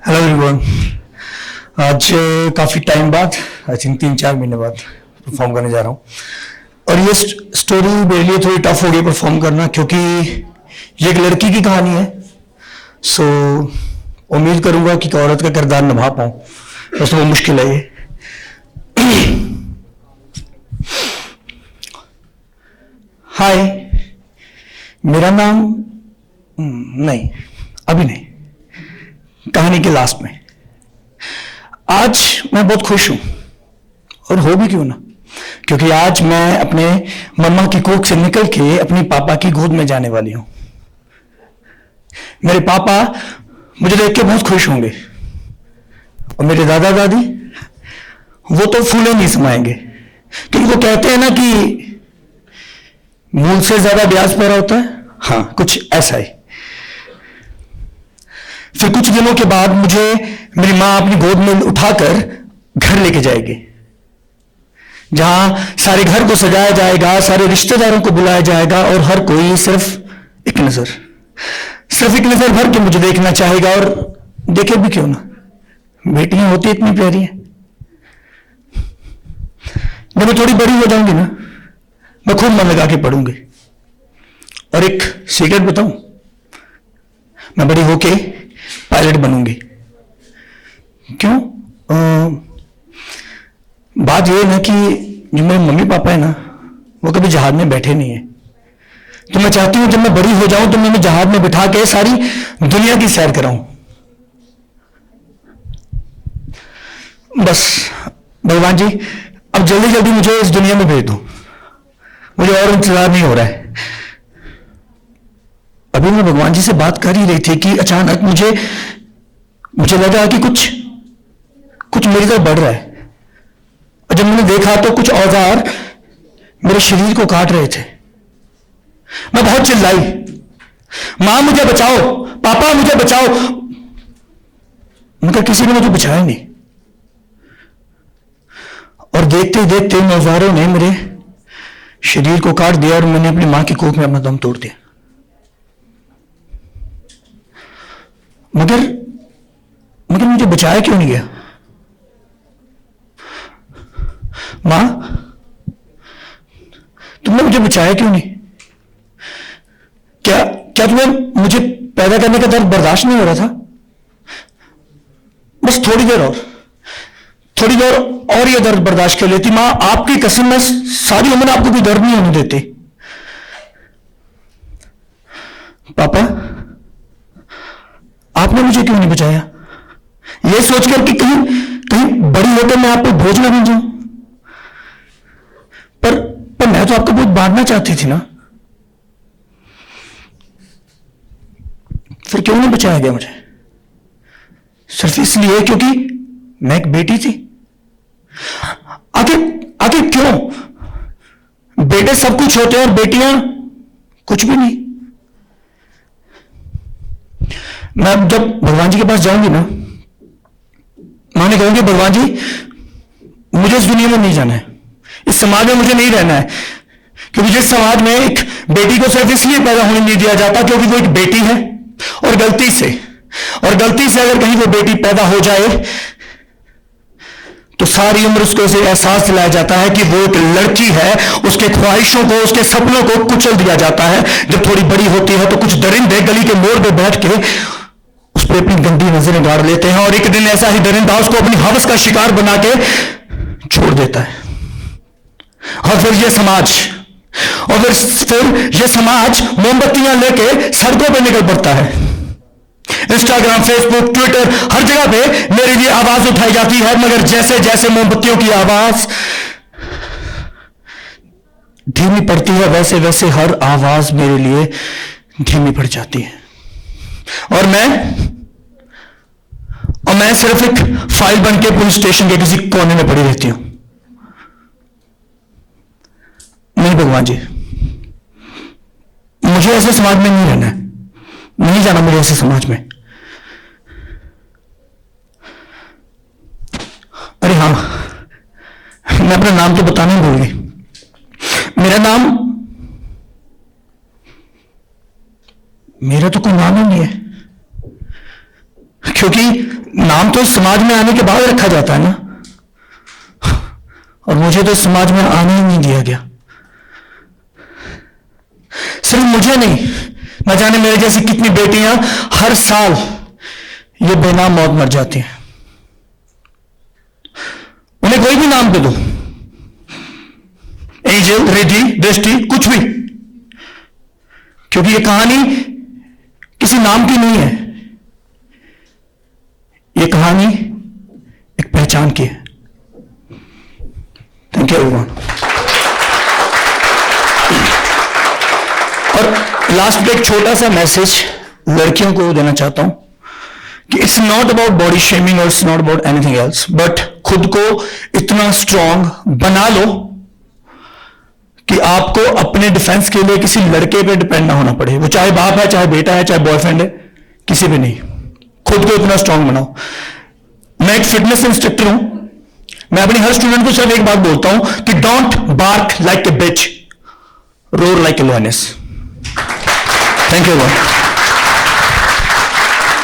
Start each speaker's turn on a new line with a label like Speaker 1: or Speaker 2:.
Speaker 1: Hello everyone. आज काफ़ी time बाद, आई थिंक 3-4 महीने बाद परफॉर्म करने जा रहा हूँ। और ये स्टोरी मेरे लिए थोड़ी टफ हो गई परफॉर्म करना, क्योंकि ये एक लड़की की कहानी है। सो उम्मीद करूँगा कि एक औरत का किरदार निभा पाऊँ, बस वो मुश्किल है ये। हाय, मेरा नाम नहीं, अभी नहीं, कहानी के लास्ट में। आज मैं बहुत खुश हूं, और हो भी क्यों ना, क्योंकि आज मैं अपने मम्मा की कोख से निकल के अपनी पापा की गोद में जाने वाली हूं। मेरे पापा मुझे देख के बहुत खुश होंगे, और मेरे दादा दादी वो तो फूले नहीं समाएंगे, क्योंकि वो कहते हैं ना कि मूल से ज्यादा ब्याज पैदा होता है। हाँ, कुछ ऐसा ही। फिर कुछ दिनों के बाद मुझे मेरी मां अपनी गोद में उठाकर घर लेके जाएगी, जहां सारे घर को सजाया जाएगा, सारे रिश्तेदारों को बुलाया जाएगा, और हर कोई सिर्फ एक नजर भर के मुझे देखना चाहेगा। और देखे भी क्यों ना, बेटियां होती इतनी प्यारी हैं। जब मैं थोड़ी बड़ी हो जाऊंगी ना, मैं खूब मन लगा के पढ़ूंगी। और एक सीक्रेट बताऊं, मैं बड़ी होके पायलट बनूंगी। क्यों? बात यह है ना कि जो मेरे मम्मी पापा है ना, वो कभी जहाज में बैठे नहीं है। तो मैं चाहती हूं जब मैं बड़ी हो जाऊं तो मैं उन्हें जहाज में बिठा के सारी दुनिया की सैर कराऊं। बस भगवान जी, अब जल्दी जल्दी मुझे इस दुनिया में भेज दो, मुझे और इंतजार नहीं हो रहा है। अभी मैं भगवान जी से बात कर ही रही थी कि अचानक मुझे लगा कि कुछ मेरी तरफ बढ़ रहा है। और जब मैंने देखा तो कुछ औजार मेरे शरीर को काट रहे थे। मैं बहुत चिल्लाई, मां मुझे बचाओ, पापा मुझे बचाओ, मगर किसी ने मुझे बचाया नहीं। और देखते ही देखते उन औजारों ने मेरे शरीर को काट दिया, और मैंने अपनी मां की कोख में अपना दम तोड़ दिया। मगर मुझे बचाया क्यों नहीं गया? मां, तुमने मुझे बचाया क्यों नहीं? क्या तुम्हें मुझे पैदा करने का दर्द बर्दाश्त नहीं हो रहा था? बस थोड़ी देर और ये दर्द बर्दाश्त कर लेती। मां, आपकी कसम, मैं सारी उम्र आपको भी दर्द नहीं होने देती। पापा, आपने मुझे क्यों नहीं बचाया? यह सोचकर कि कहीं बड़ी होकर मैं आप पे बोझ ना बन जाऊं। पर मैं तो आपको बोझ बांटना चाहती थी ना। फिर क्यों नहीं बचाया गया मुझे? सिर्फ इसलिए क्योंकि मैं एक बेटी थी? आखिर क्यों? बेटे सब कुछ होते हैं और बेटियां कुछ भी नहीं। मैं जब भगवान जी के पास जाऊंगी ना, मां ने कहूंगी, भगवान जी, मुझे इस दुनिया में नहीं जाना है, इस समाज में मुझे नहीं रहना है, क्योंकि जिस समाज में एक बेटी को सिर्फ इसलिए पैदा होने नहीं दिया जाता क्योंकि वो एक बेटी है, और गलती से अगर कहीं वो बेटी पैदा हो जाए तो सारी उम्र उसको इसे एहसास दिलाया जाता है कि वो एक लड़की है। उसके ख्वाहिशों को, उसके सपनों को कुचल दिया जाता है। जब थोड़ी बड़ी होती है तो कुछ दरिंदे गली के मोड़ पे बैठ के उस पर अपनी गंदी नजरें डाल लेते हैं, और एक दिन ऐसा ही दरिंदा उसको अपनी हवस का शिकार बना के छोड़ देता है। और फिर ये समाज मोमबत्तियां लेके सड़कों पे निकल पड़ता है। इंस्टाग्राम, फेसबुक, ट्विटर, हर जगह पे मेरे लिए आवाज उठाई जाती है, मगर जैसे जैसे मोमबत्तियों की आवाज धीमी पड़ती है, वैसे वैसे हर आवाज मेरे लिए धीमी पड़ जाती है। और मैं सिर्फ एक फाइल बन के पुलिस स्टेशन के किसी कोने में पड़ी रहती हूं। नहीं भगवान जी, मुझे ऐसे समाज में नहीं रहना है, नहीं जाना मुझे ऐसे समाज में। अरे हाँ, मैं अपना नाम तो बताना ही भूल गई। मेरा तो कोई नाम ही नहीं है। क्योंकि नाम तो समाज में आने के बाद रखा जाता है ना, और मुझे तो समाज में आने ही नहीं दिया गया। सिर्फ मुझे नहीं, न जाने मेरे जैसी कितनी बेटियां हर साल ये बेनाम मौत मर जाती हैं। उन्हें कोई भी नाम दे दो, एंजल, रिद्धि, दृष्टि, कुछ भी, क्योंकि ये कहानी किसी नाम की नहीं है, ये कहानी एक पहचान की है। Thank you everyone. और लास्ट में एक छोटा सा मैसेज लड़कियों को देना चाहता हूं कि it's not about body shaming और it's not about anything else, but खुद को इतना स्ट्रांग बना लो कि आपको अपने डिफेंस के लिए किसी लड़के पे डिपेंड ना होना पड़े, वो चाहे बाप है, चाहे बेटा है, चाहे बॉयफ्रेंड है, किसी भी नहीं। खुद को इतना स्ट्रांग बनाओ। मैं एक फिटनेस इंस्ट्रक्टर हूं, मैं अपने हर स्टूडेंट को सिर्फ एक बात बोलता हूं कि don't bark like a bitch, roar like a lioness. Thank you.